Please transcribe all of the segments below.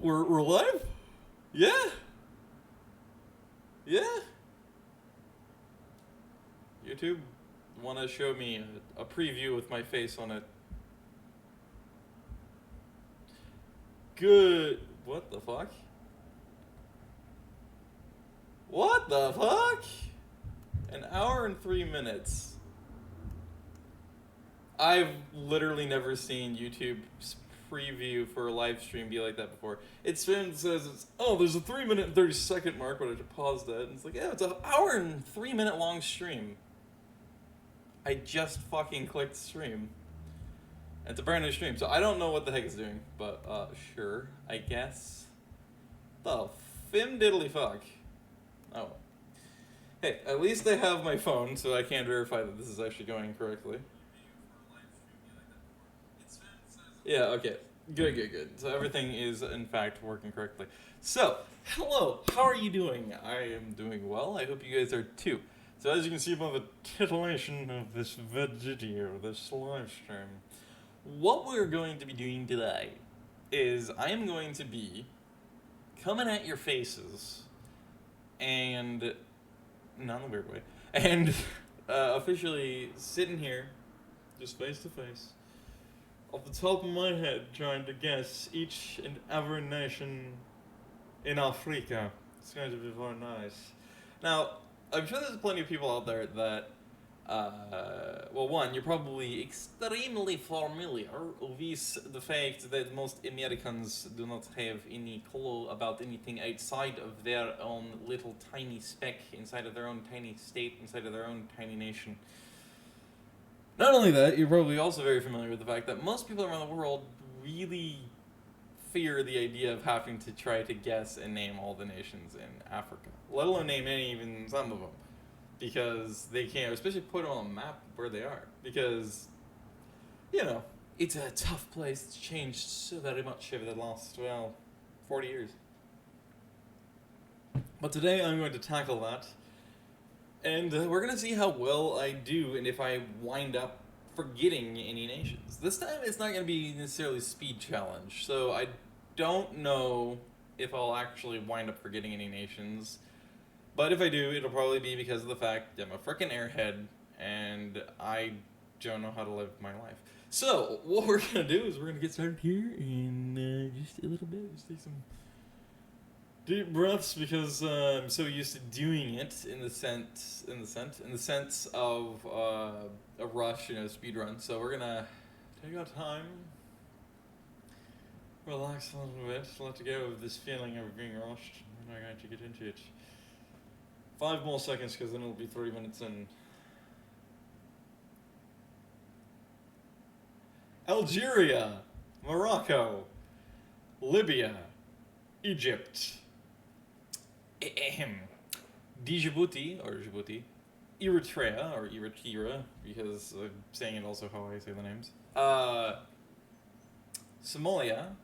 We're live? Yeah? Yeah? YouTube, want to show me a preview with my face on it. Good. What the fuck? What the fuck? An hour and 3 minutes. I've literally never seen YouTube's preview for a live stream be like that before. It says it's, oh, there's a 3 minute and 30-second mark, but I just paused that. And it's like, yeah, it's an hour and 3 minute long stream. I just fucking clicked stream. It's a brand new stream, so I don't know what the heck it's doing, but sure, I guess. The fim diddly fuck. Oh. Hey, at least I have my phone, so I can verify that this is actually going correctly. Yeah, okay. Good. So everything is, in fact, working correctly. So, hello, how are you doing? I am doing well. I hope you guys are too. So as you can see by the titillation of this video, this live stream, what we're going to be doing today is I am going to be coming at your faces and, not in a weird way, and officially sitting here, just face to face, off the top of my head, trying to guess each and every nation in Africa. It's going to be very nice. Now, I'm sure there's plenty of people out there that, well, one, you're probably extremely familiar with the fact that most Americans do not have any clue about anything outside of their own little tiny speck, inside of their own tiny state, inside of their own tiny nation. Not only that, you're probably also very familiar with the fact that most people around the world really fear the idea of having to try to guess and name all the nations in Africa, let alone name even some of them, because they can't, especially put on a map where they are, because, you know, it's a tough place. It's changed so very much over the last, well, 40 years. But today I'm going to tackle that, and we're going to see how well I do and if I wind up forgetting any nations. This time it's not going to be necessarily a speed challenge, so I don't know if I'll actually wind up forgetting any nations. But if I do, it'll probably be because of the fact that I'm a frickin' airhead and I don't know how to live my life. So, what we're going to do is we're going to get started here in just a little bit. Just take some deep breaths because I'm so used to doing it in the sense of a rush, speed run. So we're gonna take our time, relax a little bit, let go of this feeling of being rushed. We're not going to get into it. 5 more seconds because then it'll be 30 minutes in. Algeria, Morocco, Libya, Egypt, Djibouti, or Djibouti, Eritrea, or Eritrea, because I'm saying it also how I say the names, Somalia,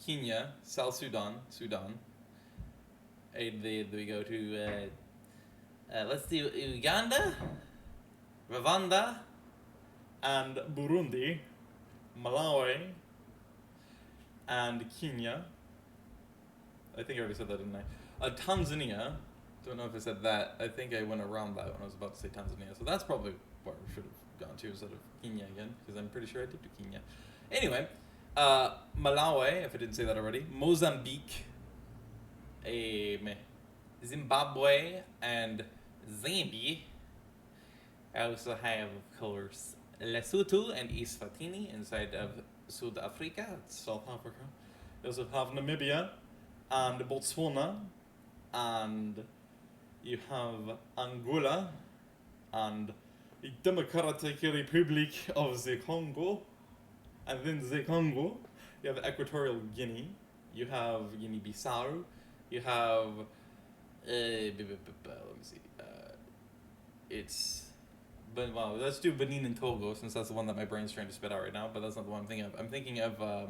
Kenya, South Sudan, and then we go to, let's do Uganda, Rwanda, and Burundi, Malawi, and Kenya. I think I already said that, didn't I? Tanzania. Don't know if I said that. I think I went around that when I was about to say Tanzania. So that's probably where we should have gone to instead of Kenya again, because I'm pretty sure I did do Kenya. Anyway, Malawi, if I didn't say that already, Mozambique, Zimbabwe, and Zambia. I also have, of course, Lesotho and Eswatini inside of South Africa. South Africa. I also have Namibia and Botswana, and you have Angola and the Democratic Republic of the Congo, and then the Congo. You have Equatorial Guinea, you have Guinea-Bissau, you have let me see, it's, but well, let's do Benin and Togo since that's the one that my brain's trying to spit out right now, but that's not the one I'm thinking of. I'm thinking of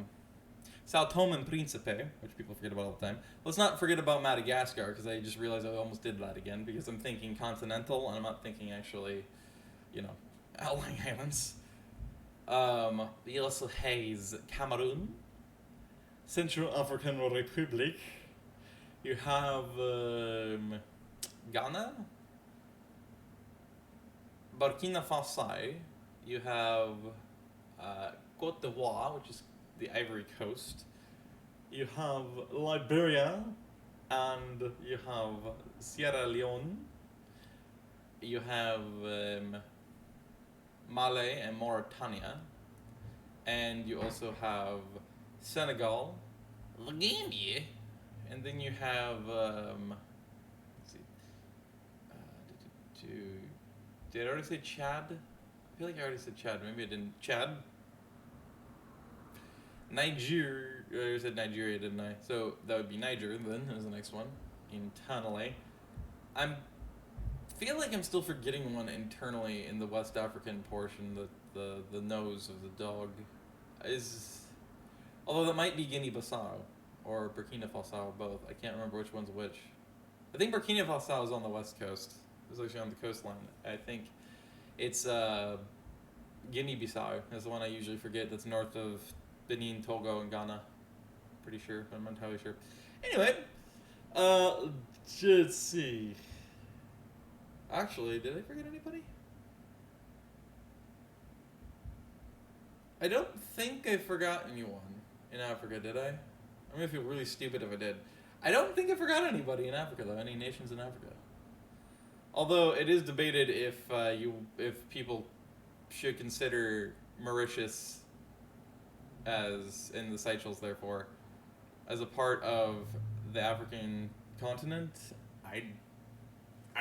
Sao Tome and Principe, which people forget about all the time. Let's not forget about Madagascar, because I just realized I almost did that again, because I'm thinking continental, and I'm not thinking actually, outlying islands. We also have Cameroon, Central African Republic. You have Ghana, Burkina Faso. You have Cote d'Ivoire, which is the Ivory Coast. You have Liberia, and you have Sierra Leone. You have Mali and Mauritania, and you also have Senegal, the Gambia, and then you have let's see, did I already say Chad? I feel like I already said Chad. Maybe I didn't. Chad. Niger. I said Nigeria, didn't I? So that would be Niger then, as the next one. Internally. I feel like I'm still forgetting one internally in the West African portion, the nose of the dog. Although that might be Guinea-Bissau or Burkina Faso, both. I can't remember which one's which. I think Burkina Faso is on the west coast. It's actually on the coastline. I think it's Guinea-Bissau is the one I usually forget, that's north of Benin, Togo, and Ghana. Pretty sure, but I'm not entirely sure. Anyway, let's see. Actually, did I forget anybody? I don't think I forgot anyone in Africa, did I? I'm gonna feel really stupid if I did. I don't think I forgot anybody in Africa, though. Any nations in Africa. Although it is debated if people should consider Mauritius as in the Seychelles, therefore, as a part of the African continent. I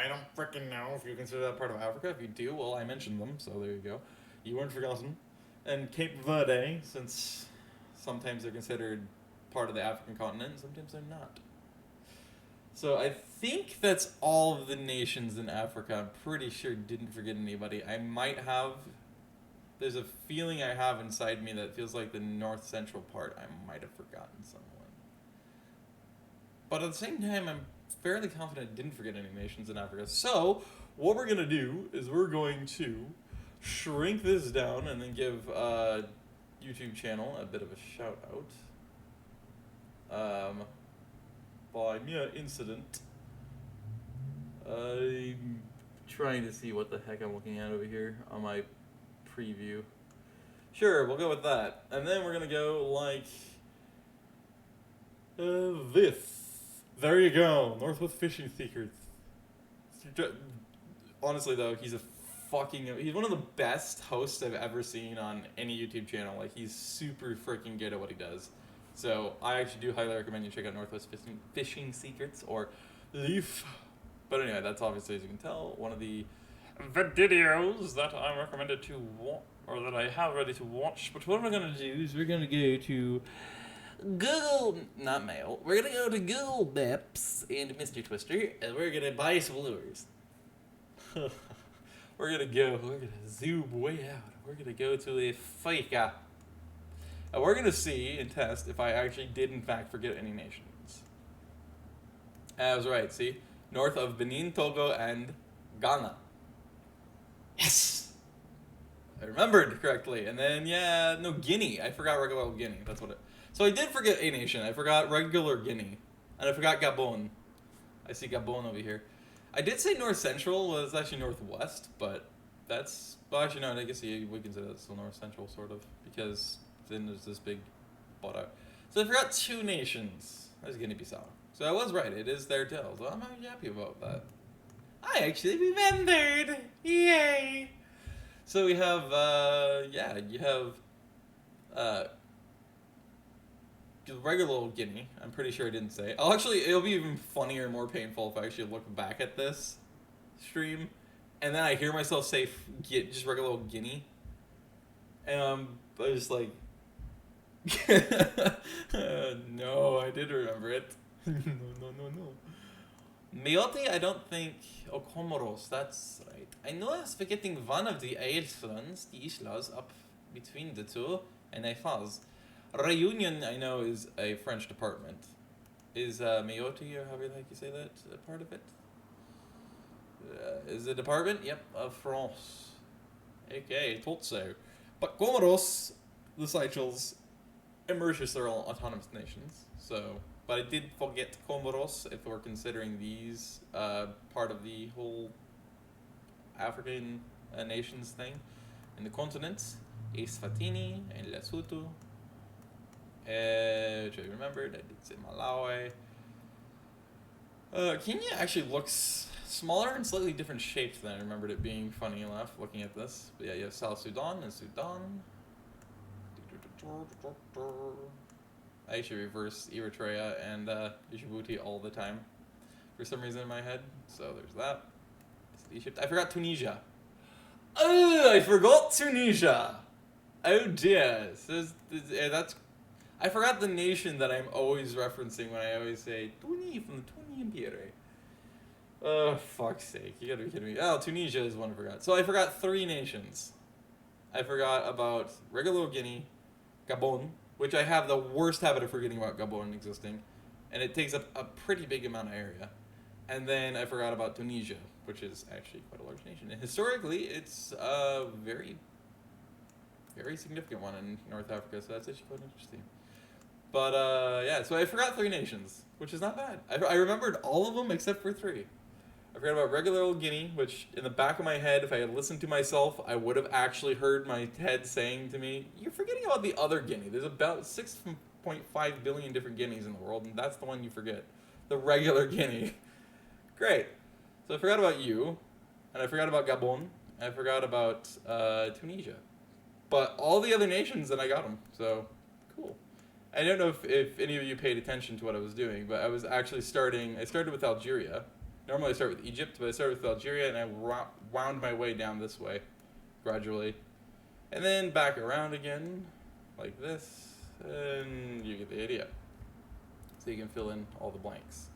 don't freaking know if you consider that part of Africa. If you do, well, I mentioned them, so there you go. You weren't forgotten. And Cape Verde, since sometimes they're considered part of the African continent, and sometimes they're not. So I think that's all of the nations in Africa. I'm pretty sure didn't forget anybody. I might have. There's a feeling I have inside me that feels like the north central part, I might have forgotten someone. But at the same time, I'm fairly confident I didn't forget any nations in Africa. So what we're going to do is we're going to shrink this down and then give YouTube channel a bit of a shout out. By mere incident. I'm trying to see what the heck I'm looking at over here on my preview. Sure, we'll go with that. And then we're going to go like this. There you go. Northwest Fishing Secrets. Honestly, though, he's one of the best hosts I've ever seen on any YouTube channel. Like, he's super freaking good at what he does. So, I actually do highly recommend you check out Northwest Fishing Secrets, or Leaf. But anyway, that's obviously, as you can tell, one of the videos that I'm recommended to watch, or that I have ready to watch. But what we're going to do is we're going to go to Google, not Mail, we're going to go to Google Maps and Mr. Twister, and we're going to buy some lures. We're going to zoom way out. We're going to go to a Fika. And we're going to see and test if I actually did in fact forget any nations. I was right, see? North of Benin, Togo, and Ghana. Yes! I remembered correctly. And then, Guinea. I forgot regular Guinea. That's what it... So I did forget a nation. I forgot regular Guinea. And I forgot Gabon. I see Gabon over here. I did say north central. Well, it's actually northwest, but that's... Well, actually, no, I guess we consider that still north central, sort of, because then there's this big butt out. So I forgot two nations. That's Guinea-Bissau. So I was right. It is their tail. So I'm very happy about that. I actually remembered. Yay! So we have, you have, regular old Guinea. I'm pretty sure I didn't say. It'll be even funnier and more painful if I actually look back at this stream, and then I hear myself say, just regular old Guinea. And I was just like, no, I did remember it. No. Mayotte, I don't think... Oh, Comoros, that's right. I know I was forgetting one of the islands, the islas, up between the two, and I was. Réunion, I know, is a French department. Is Mayotte, or however you say that, a part of it? Is a department? Yep, of France. Okay, thought so. But Comoros, the Seychelles, Mauritius are all autonomous nations. So, but I did forget Comoros if we're considering these part of the whole African nations thing. In the continents, Eswatini and Lesotho, which I remembered. I did say Malawi. Kenya actually looks smaller and slightly different shaped than I remembered it being, funny enough, looking at this. But yeah, you have South Sudan and Sudan. I actually reverse Eritrea and Djibouti all the time for some reason in my head. So there's that. Egypt. I forgot Tunisia. Oh, I forgot Tunisia. Oh dear. So that's. I forgot the nation that I'm always referencing when I always say Tuni from the Tuni Empire. Oh, fuck's sake. You gotta be kidding me. Oh, Tunisia is one I forgot. So I forgot 3 nations. I forgot about regular Guinea, Gabon, which I have the worst habit of forgetting about Gabon existing, and it takes up a pretty big amount of area. And then I forgot about Tunisia, which is actually quite a large nation. And historically, it's a very, very significant one in North Africa, so that's actually quite interesting. But, yeah, so I forgot 3 nations, which is not bad. I remembered all of them except for 3. I forgot about regular old Guinea, which in the back of my head, if I had listened to myself, I would have actually heard my head saying to me, you're forgetting about the other Guinea. There's about 6.5 billion different Guineas in the world, and that's the one you forget. The regular Guinea. Great. So I forgot about you, and I forgot about Gabon, and I forgot about Tunisia. But all the other nations, then I got them, so cool. I don't know if any of you paid attention to what I was doing, but I was actually I started with Algeria. Normally I start with Egypt, but I started with Algeria, and I wound my way down this way, gradually. And then back around again, like this, and you get the idea. So you can fill in all the blanks.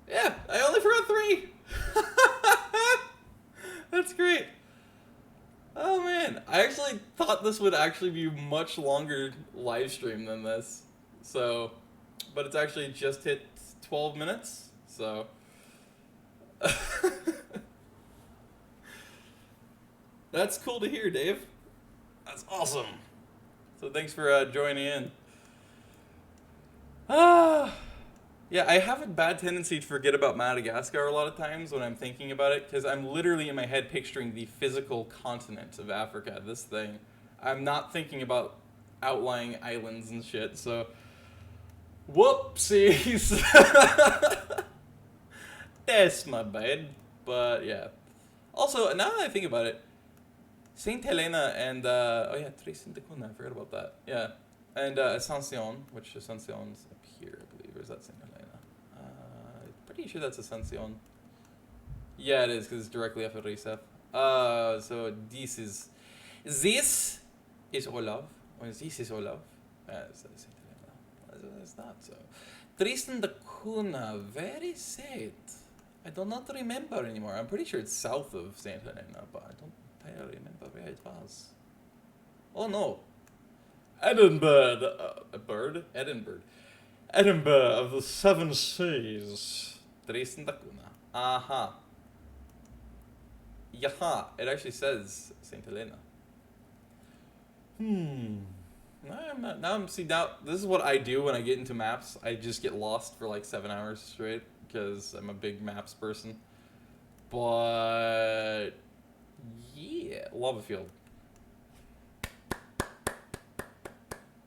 Yeah, I only forgot 3! That's great. Oh man, I actually thought this would actually be a much longer live stream than this. So, but it's actually just hit 12 minutes, so. That's cool to hear, Dave. That's awesome. So thanks for joining in. Yeah, I have a bad tendency to forget about Madagascar a lot of times when I'm thinking about it, because I'm literally in my head picturing the physical continent of Africa, this thing. I'm not thinking about outlying islands and shit, so... Whoopsies! That's my bad, but yeah. Also, now that I think about it, Saint Helena and, oh yeah, Tristan da Cunha, I forgot about that. Yeah. And Ascension, which Ascension's up here, I believe, or is that Saint Helena? Pretty sure that's Ascension. Yeah, it is, because it's directly after Recep. So this is Olav, or this is Olav. It's Saint Helena. It's not so. Tristan da Cunha, very sad. I do not remember anymore. I'm pretty sure it's south of Saint Helena, but I don't entirely remember where it was. Oh no. Edinburgh. A bird? Edinburgh. Edinburgh of the 7 seas. Tristan da Cunha. Aha. Yaha. It actually says Saint Helena. Now this is what I do when I get into maps. I just get lost for like 7 hours straight, because I'm a big maps person. But yeah, lava field.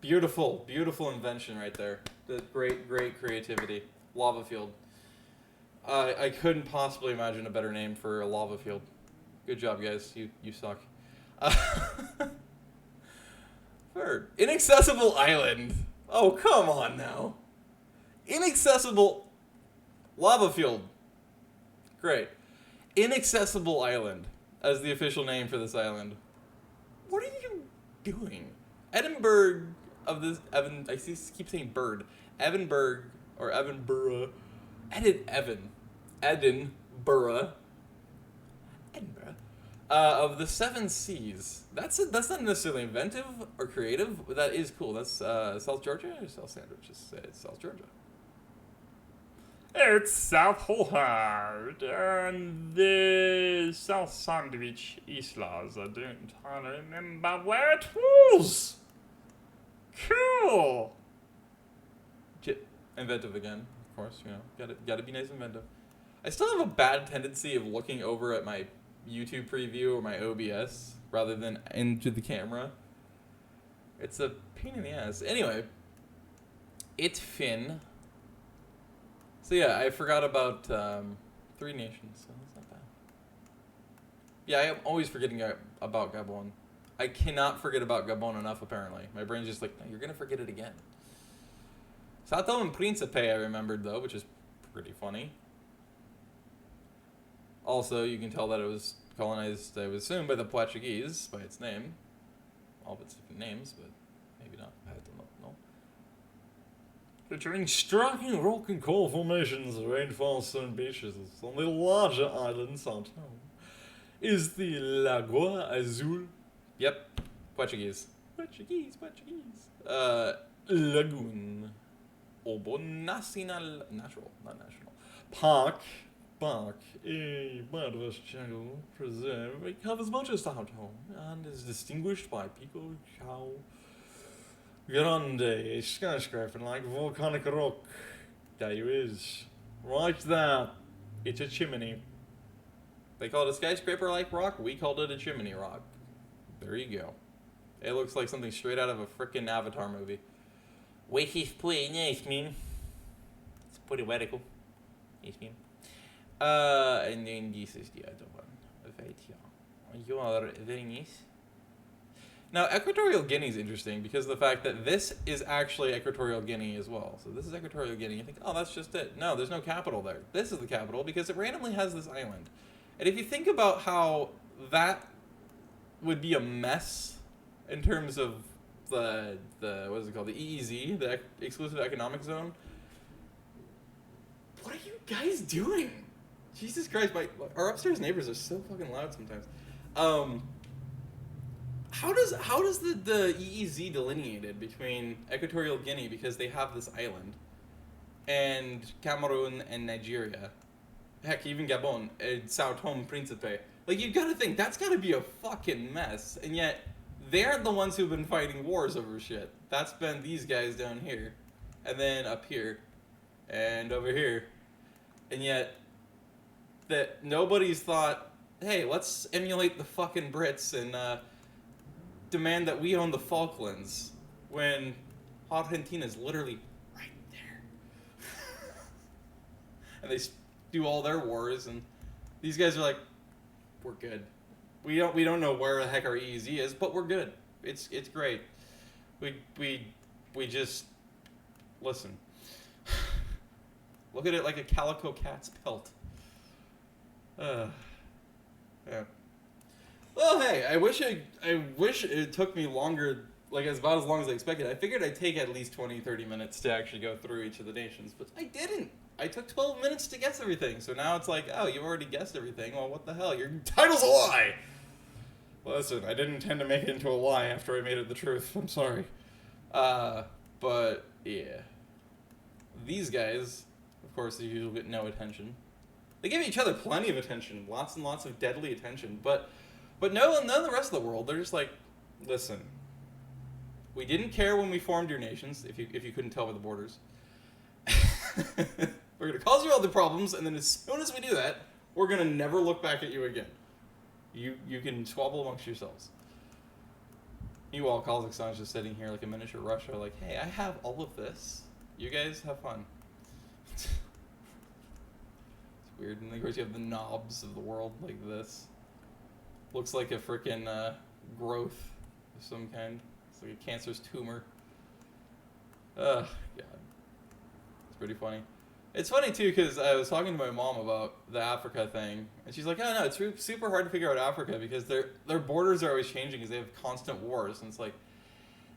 Beautiful, beautiful invention right there. Great, great creativity. Lava field. I couldn't possibly imagine a better name for a lava field. Good job, guys. You suck. Third, Inaccessible Island. Oh, come on now. Inaccessible lava field. Great. Inaccessible Island as the official name for this island. What are you doing? Edinburgh of this I keep saying bird. Edinburgh or Edinburgh. Edinburgh. Of the 7 seas. That's not necessarily inventive or creative, but that is cool. That's South Georgia or South Sandwich? Just say it's South Georgia. It's South Holhard and the South Sandwich Islas. I don't entirely remember where it was. Cool. Cool. Inventive again, of course. You know, gotta be nice and inventive. I still have a bad tendency of looking over at my YouTube preview or my OBS rather than into the camera. It's a pain in the ass. Anyway, it's Finn. So yeah, I forgot about 3 nations, so that's not bad. Yeah, I am always forgetting about Gabon. I cannot forget about Gabon enough, apparently. My brain's just like, no, you're going to forget it again. Sao Tome and Principe I remembered, though, which is pretty funny. Also, you can tell that it was colonized, I would assume, by the Portuguese, by its name. All of its different names, but maybe not. I don't know. Featuring striking rock and coal formations, rainforests and beaches on the larger island Sao Tome is the Lagoa Azul. Yep, Portuguese. Lagoon. Obo Nacional, natural, not national. Park, a biodiverse jungle preserve. It covers much of Sao Tome and is distinguished by Pico Chao Grande, a skyscraper like volcanic rock. There is. Right there. It's a chimney. They call it a skyscraper-like rock. We called it a chimney rock. There you go. It looks like something straight out of a frickin' Avatar movie. Which is pretty nice, man. It's pretty radical. Yes, man. And then this is the other one. Right here. You are very nice. Now, Equatorial Guinea is interesting because of the fact that this is actually Equatorial Guinea as well. So this is Equatorial Guinea. You think, oh, that's just it. No, there's no capital there. This is the capital because it randomly has this island. And if you think about how that would be a mess in terms of the what is it called? The EEZ, the Exclusive Economic Zone. What are you guys doing? Jesus Christ, our upstairs neighbors are so fucking loud sometimes. How does the EEZ delineated between Equatorial Guinea, because they have this island, and Cameroon and Nigeria, heck, even Gabon and Sao Tome Principe? Like, you've got to think that's got to be a fucking mess, and yet they're the ones who've been fighting wars over shit. That's been these guys down here, and then up here, and over here, and yet that nobody's thought, hey, let's emulate the fucking Brits and demand that we own the Falklands when Argentina's literally right there. And they do all their wars, and these guys are like, we're good. We don't know where the heck our EEZ is, but we're good. It's great. We just listen. Look at it like a calico cat's pelt. Yeah. Well, hey, I wish it took me longer, like about as long as I expected. I figured I'd take at least 20, 30 minutes to actually go through each of the nations, but I didn't. I took 12 minutes to guess everything, so now it's like, oh, you've already guessed everything. Well, what the hell? Your title's a lie! Listen, I didn't intend to make it into a lie after I made it the truth. I'm sorry. But, yeah. These guys, of course, they usually get no attention. They give each other plenty of attention, lots and lots of deadly attention, but none of the rest of the world. They're just like, listen, we didn't care when we formed your nations, if you couldn't tell by the borders. We're going to cause you all the problems, and then as soon as we do that, we're going to never look back at you again. You can squabble amongst yourselves. Meanwhile, Kazakhstan's just sitting here like a miniature Russia, like, hey, I have all of this. You guys have fun. It's weird. And of course you have the knobs of the world like this. Looks like a frickin' growth of some kind. It's like a cancerous tumor. Ugh, God. It's pretty funny. It's funny, too, because I was talking to my mom about the Africa thing, and she's like, oh, no, it's super hard to figure out Africa because their borders are always changing because they have constant wars. And it's like,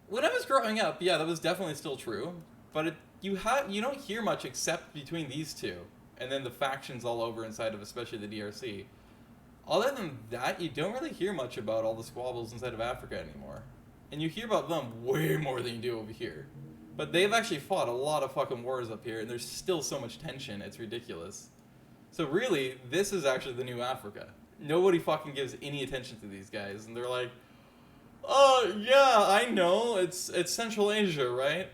when I was growing up, yeah, that was definitely still true, but you don't hear much except between these two, and then the factions all over inside of especially the DRC. Other than that, you don't really hear much about all the squabbles inside of Africa anymore. And you hear about them way more than you do over here. But they've actually fought a lot of fucking wars up here, and there's still so much tension, it's ridiculous. So really, this is actually the new Africa. Nobody fucking gives any attention to these guys, and they're like, Yeah, I know. It's Central Asia, right?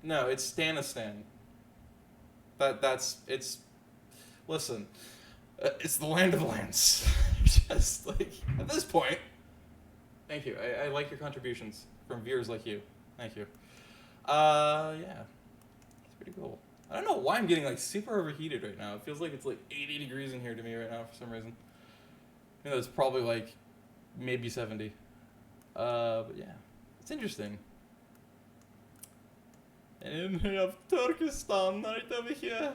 No, it's Stanistan. It's. Listen, it's the land of lands. Just like at this point. Thank you. I like your contributions from viewers like you. Thank you. Yeah, it's pretty cool. I don't know why I'm getting like super overheated right now. It feels like it's like 80 degrees in here to me right now for some reason. You know, it's probably like maybe 70. But yeah, it's interesting. And we have Turkestan right over here.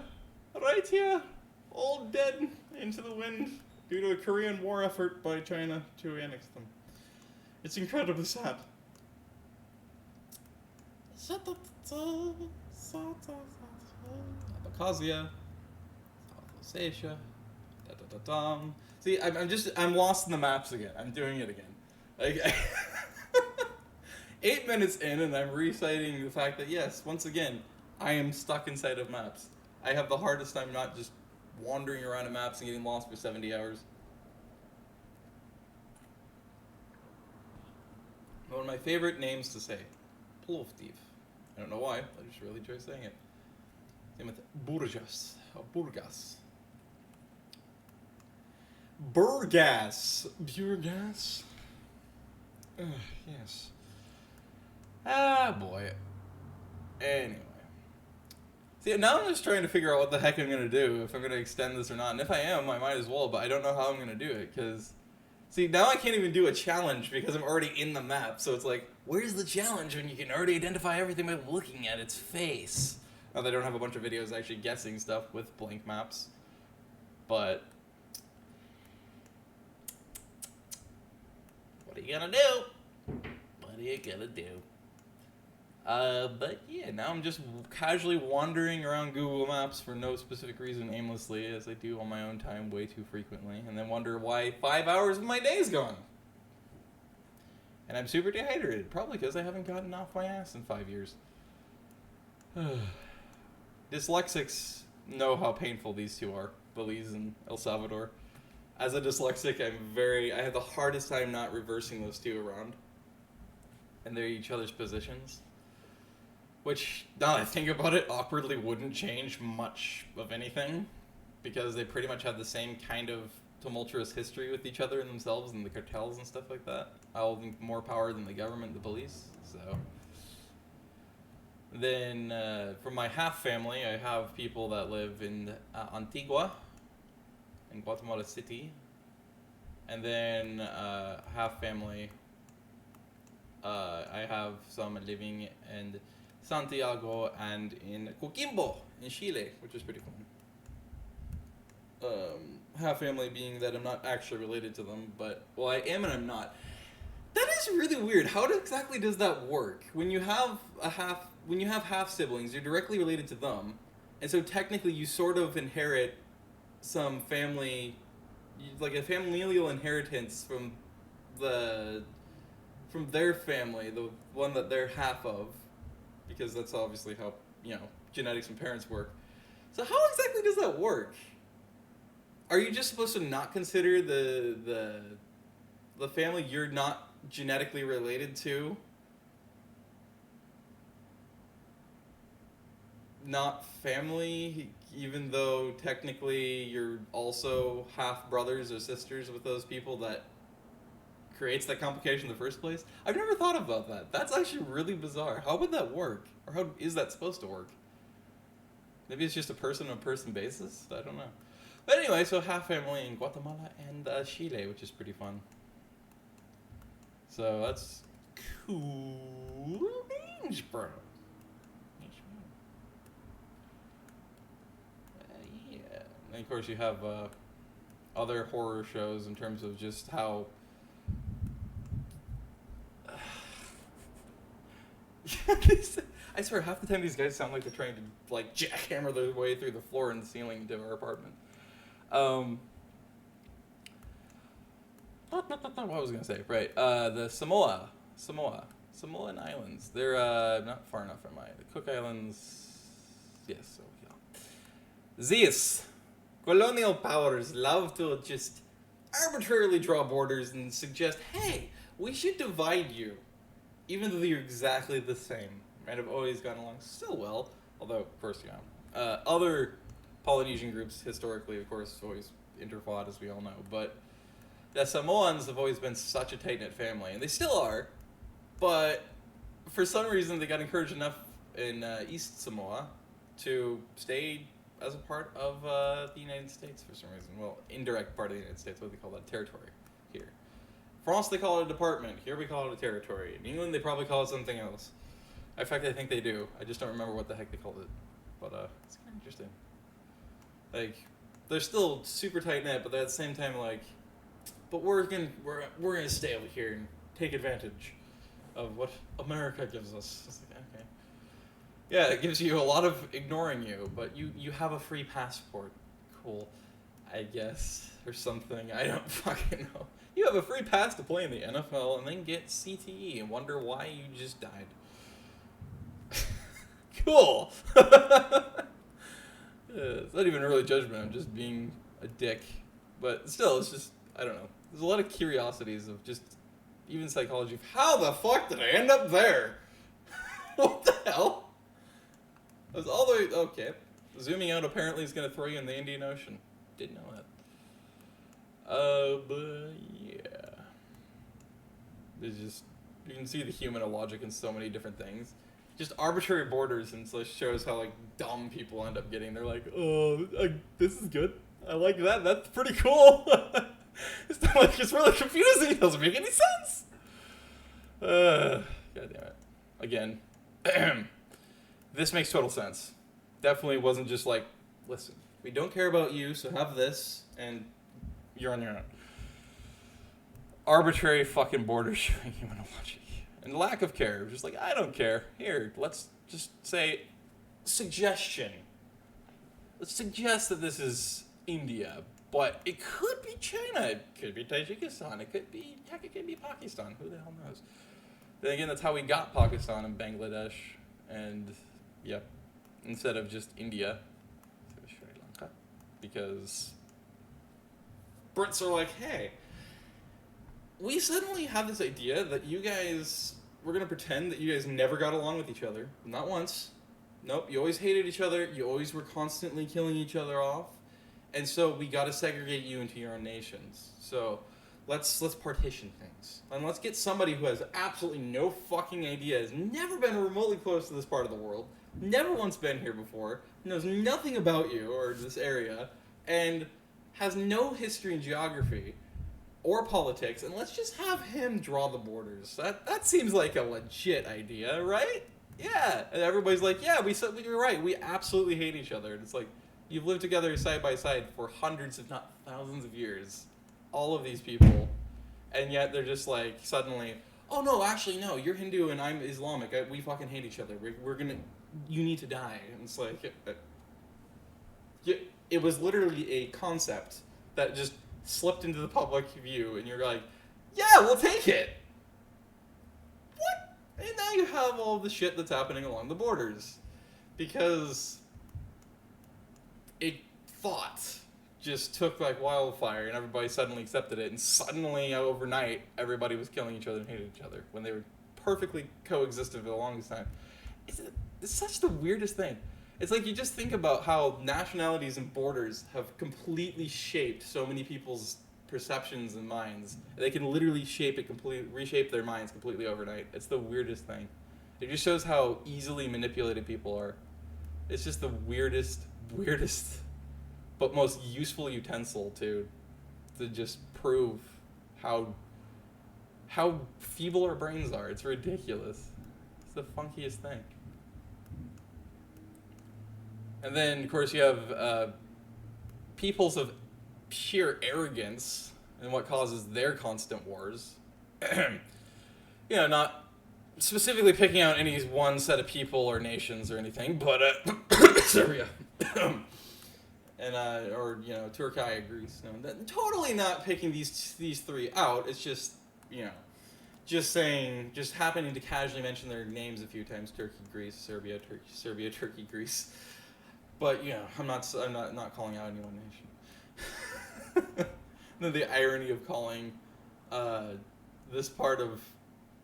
Right here. All dead into the wind due to a Korean War effort by China to annex them. It's incredibly sad. Abkhazia. South Ossetia. See, I'm lost in the maps again. I'm doing it again. Like, 8 minutes in, and I'm reciting the fact that yes, once again, I am stuck inside of maps. I have the hardest time not just wandering around in maps and getting lost for 70 hours. One of my favorite names to say, Plovdiv. I don't know why. I just really enjoy saying it. Same with Burgas or Burgas. Burgas. Burgas. Yes. Ah, boy. Anyway. See, now I'm just trying to figure out what the heck I'm going to do, if I'm going to extend this or not. And if I am, I might as well, but I don't know how I'm going to do it, because... See, now I can't even do a challenge because I'm already in the map, so it's like, where's the challenge when you can already identify everything by looking at its face? Now, they don't have a bunch of videos actually guessing stuff with blank maps, but... What are you gonna do? What are you gonna do? But yeah, now I'm just casually wandering around Google Maps for no specific reason aimlessly, as I do on my own time way too frequently, and then wonder why 5 hours of my day is gone. And I'm super dehydrated, probably because I haven't gotten off my ass in 5 years. Dyslexics know how painful these two are, Belize and El Salvador. As a dyslexic, I have the hardest time not reversing those two around. And they're each other's positions. Which, now that I think about it, awkwardly wouldn't change much of anything, because they pretty much have the same kind of tumultuous history with each other and themselves and the cartels and stuff like that. All more power than the government, the police, so... Then, from my half family, I have people that live in Antigua, in Guatemala City, and then half family, I have some living in Santiago and in Coquimbo in Chile, which is pretty fun. Half family being that I'm not actually related to them, but, well, I am and I'm not. That is really weird. How exactly does that work? When you have half siblings, you're directly related to them, and so technically you sort of inherit some family, like a familial inheritance from their family, the one that they're half of, because that's obviously how, genetics and parents work. So how exactly does that work? Are you just supposed to not consider the family you're not genetically related to not family, even though technically you're also half brothers or sisters with those people that creates that complication in the first place? I've never thought about that. That's actually really bizarre. How would that work? Or how is that supposed to work? Maybe it's just a person-on-person basis? I don't know. But anyway, so half family in Guatemala and Chile, which is pretty fun. So that's cool beans, bro. Yeah. And of course you have other horror shows in terms of just how... I swear, half the time these guys sound like they're trying to, like, jackhammer their way through the floor and the ceiling into our apartment. What was I going to say? Right, the Samoan Islands. They're not far enough from the Cook Islands. Yes, so yeah. These colonial powers love to just arbitrarily draw borders and suggest, hey, we should divide you, even though you're exactly the same, and have always gotten along so well. Although, of course, other Polynesian groups historically, of course, always interfought, as we all know. But the Samoans have always been such a tight-knit family, and they still are. But for some reason, they got encouraged enough in East Samoa to stay as a part of the United States for some reason. Well, indirect part of the United States. What do they call that? Territory here. France, they call it a department. Here we call it a territory. In England, they probably call it something else. In fact, I think they do. I just don't remember what the heck they called it. But it's kind of interesting. Like, they're still super tight-knit, but at the same time, like, but we're gonna stay over here and take advantage of what America gives us. It's like, okay. Yeah, it gives you a lot of ignoring you, but you have a free passport. Cool, I guess, or something. I don't fucking know. You have a free pass to play in the NFL and then get CTE and wonder why you just died. Cool. It's not even really judgment. I'm just being a dick. But still, it's just, I don't know. There's a lot of curiosities of just even psychology of how the fuck did I end up there? What the hell? I was all the way, okay. Zooming out apparently is going to throw you in the Indian Ocean. Didn't know that. But yeah. There's just, you can see the human logic in so many different things. Just arbitrary borders, and so it shows how like dumb people end up getting. They're like, oh, this is good. I like that. That's pretty cool. It's not like it's really confusing. It doesn't make any sense. God damn it. Again, this makes total sense. Definitely wasn't just like, listen, we don't care about you, so have this, and you're on your own. Arbitrary fucking borders showing human logic. And lack of care. Just like, I don't care. Here, let's just say, suggestion. Let's suggest that this is India, but it could be China. It could be Tajikistan. It could be Pakistan. Who the hell knows? Then again, that's how we got Pakistan and Bangladesh, and yeah, instead of just India, it was Sri Lanka, because Brits are like, hey, we suddenly have this idea that you guys, we're going to pretend that you guys never got along with each other. Not once. Nope, you always hated each other. You always were constantly killing each other off. And so we got to segregate you into your own nations. So let's partition things. And let's get somebody who has absolutely no fucking idea, has never been remotely close to this part of the world, never once been here before, knows nothing about you or this area, and has no history and geography or politics, and let's just have him draw the borders. That seems like a legit idea, right? Yeah. And everybody's like, yeah, we were right. We absolutely hate each other. And it's like, you've lived together side by side for hundreds, if not thousands of years. All of these people. And yet they're just like, suddenly, oh no, actually no, you're Hindu and I'm Islamic. We fucking hate each other. We're gonna, you need to die. And it's like, it was literally a concept that just slipped into the public view, and you're like, yeah, we'll take it. What? And now you have all the shit that's happening along the borders. Because a thought just took like wildfire, and everybody suddenly accepted it, and suddenly, overnight, everybody was killing each other and hated each other, when they were perfectly coexistent for the longest time. It's such the weirdest thing. It's like you just think about how nationalities and borders have completely shaped so many people's perceptions and minds. They can literally reshape their minds completely overnight. It's the weirdest thing. It just shows how easily manipulated people are. It's just the weirdest, but most useful utensil to just prove how feeble our brains are. It's ridiculous. It's the funkiest thing. And then, of course, you have peoples of sheer arrogance and what causes their constant wars. Not specifically picking out any one set of people or nations or anything, but Serbia. And, Turkey, Greece. No, totally not picking these three out. It's just, just happening to casually mention their names a few times. Turkey, Greece, Serbia, Turkey, Greece. But I'm not calling out any one nation. Then the irony of calling this part of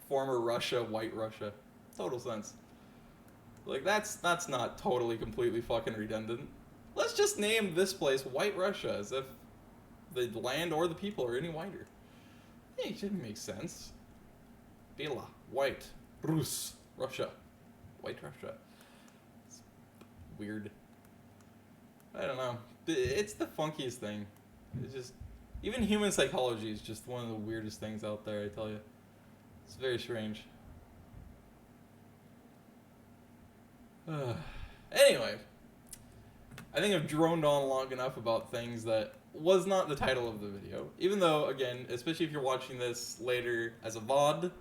former Russia, white Russia. Total sense. Like, that's not totally, completely fucking redundant. Let's just name this place White Russia, as if the land or the people are any whiter. Hey, it shouldn't make sense. Bela, white, Rus, Russia, white Russia. It's weird. I don't know. It's the funkiest thing. It's just, even human psychology is just one of the weirdest things out there, I tell you. It's very strange. Anyway, I think I've droned on long enough about things that was not the title of the video. Even though, again, especially if you're watching this later as a VOD,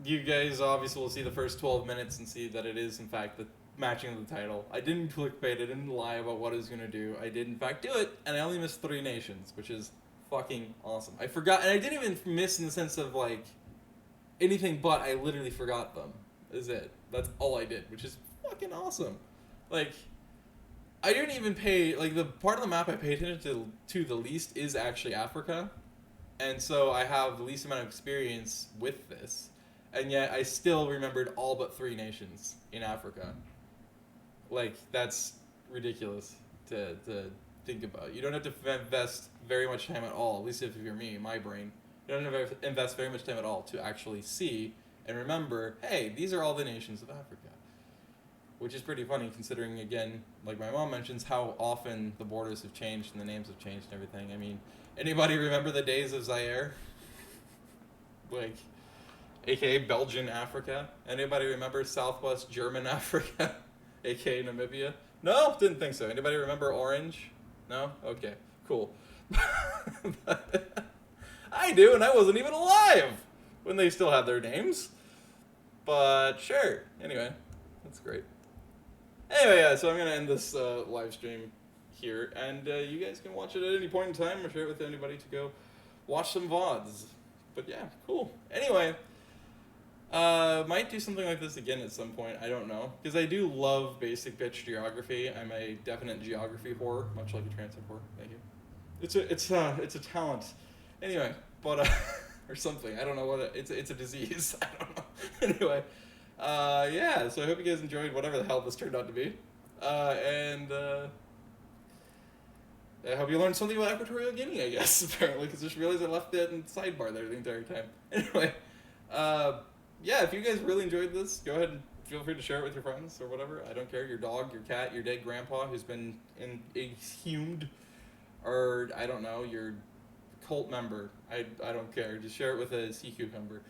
you guys obviously will see the first 12 minutes and see that it is, in fact, the matching of the title. I didn't clickbait, I didn't lie about what I was going to do. I did, in fact, do it, and I only missed 3 nations, which is fucking awesome. I forgot, and I didn't even miss in the sense of, like, anything but I literally forgot them, is it. That's all I did, which is fucking awesome. Like, I didn't even pay, like, the part of the map I paid attention to the least is actually Africa, and so I have the least amount of experience with this, and yet I still remembered all but 3 nations in Africa. Like, that's ridiculous to think about. You don't have to invest very much time at all, at least if you're me, my brain. You don't have to invest very much time at all to actually see and remember, hey, these are all the nations of Africa. Which is pretty funny considering, again, like my mom mentions, how often the borders have changed and the names have changed and everything. I mean, anybody remember the days of Zaire? Like, aka Belgian Africa? Anybody remember Southwest German Africa? Aka Namibia? No? Didn't think so. Anybody remember Orange? No? Okay, cool. I do, and I wasn't even alive when they still had their names. But sure. Anyway, that's great. Anyway, yeah, so I'm going to end this live stream here, and you guys can watch it at any point in time or share it with anybody to go watch some VODs. But yeah, cool. Anyway, might do something like this again at some point, I don't know. Because I do love basic bitch geography. I'm a definite geography whore, much like a transit whore. Thank you. It's a talent. Anyway, but, or something. I don't know what it's a disease. I don't know. Anyway. Yeah, so I hope you guys enjoyed whatever the hell this turned out to be. And I hope you learned something about Equatorial Guinea, I guess, apparently, because I just realized I left it in sidebar there the entire time. Anyway, yeah, if you guys really enjoyed this, go ahead and feel free to share it with your friends or whatever. I don't care, your dog, your cat, your dead grandpa who's been exhumed, or, I don't know, your cult member. I don't care, just share it with a sea cucumber.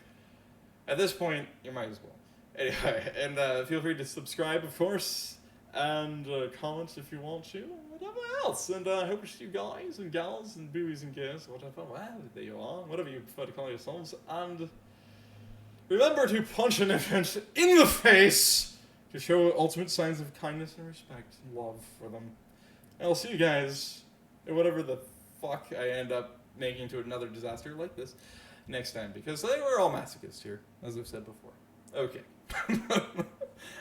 At this point, you might as well. Anyway, and feel free to subscribe, of course, and comment if you want to, whatever else. And I hope to see you guys and gals and boobies and gays, whatever, there you are, whatever you prefer to call yourselves. And remember to punch an infant in the face to show ultimate signs of kindness and respect and love for them. And I'll see you guys in whatever the fuck I end up making to another disaster like this next time, because we're all masochists here, as I've said before. Okay.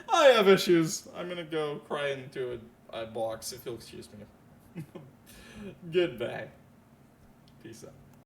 I have issues. I'm gonna go cry into a box if you'll excuse me. Goodbye. Peace out.